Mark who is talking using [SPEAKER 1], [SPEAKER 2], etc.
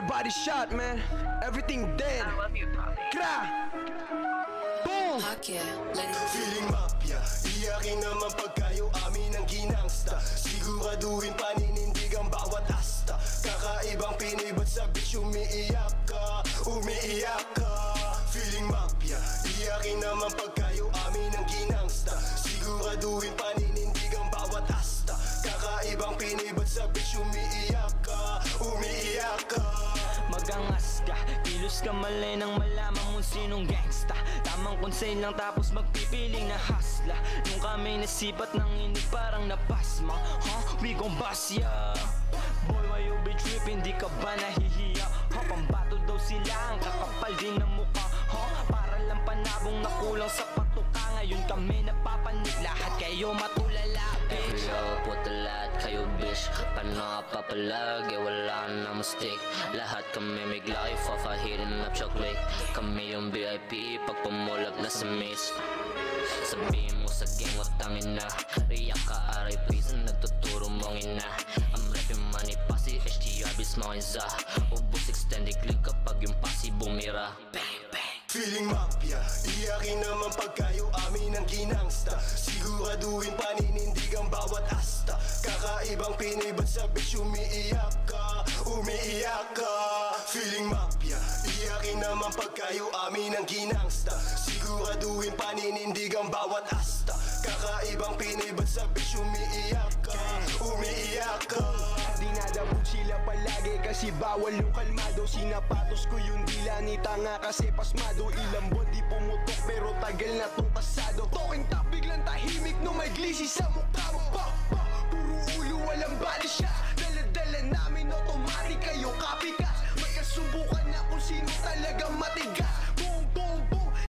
[SPEAKER 1] body shot, man. Everything dead.
[SPEAKER 2] I love you, Poppy.
[SPEAKER 1] Kra! Boom!
[SPEAKER 3] Feeling mafia, iyakin naman pagkayo amin ang ginangsta. Siguraduhin paninindig ang bawat asta. Kakaibang Pinoy ba't sa bitch umiiyak ka, umiiyak ka. Feeling mafia, iyakin naman pagkayo amin ang ginangsta. Siguraduhin paninindig ang bawat asta. Kakaibang Pinoy ba't sa bitch umiiyak ka, umiiyak ka.
[SPEAKER 4] Magangas ka, kilos ka mali nang malaman mo sinong gangsta. Tamang konseil lang tapos magpipiling na hasla. Nung kami nasipat ng inig parang napasma. We gon' bust ya. Boy, why you be trippin'? Di ka ba nahihiya? Pambato daw sila, ang kakapal din ng mukha. Para lang panabong nakulang sa patuka. Ngayon kami napapanig, lahat kayo matulala, bitch.
[SPEAKER 5] Hello, puto lahat kayo bitch. Paano nga papalag, wala na mustik. Lahat kami may life of a hidden up chocolate. Kami yung VIP pag pumulap na sa miss. Sabihin mo sa game, watangin na. Riyak ka, RIP sa nagtuturo mong ina. I'm rapping money, pasi, HTR, bis mga inza. Ubus extended click kapag yung pasi bumira. Bang, bang.
[SPEAKER 3] Feeling mafia, iyakin naman pagkayo amin ang ginangsta. Siguraduhin paninindig ang bawat asta. Kakaibang Pinoy ba't sa bitch umiiyak ka, umiiyak ka. Feeling mafia, iyakin naman pagkayo amin ang ginangsta. Siguraduhin paninindig ang bawat asta. Kakaibang Pinoy ba't sa bitch umiiyak ka, umiiyak ka.
[SPEAKER 1] Dinadabog sila palagi kasi bawal yung kalmado. Sinapatos ko yung dila ni tanga kasi pasmado. Ilang buwan di pumutok pero tagal na tong kasado. Talking top biglang tahimik nung may glisi sa mukha mo. Puro ulo walang bali siya. Dala-dala namin automatic kayo copycat. Magkasubukan na kung sino talagang matigas.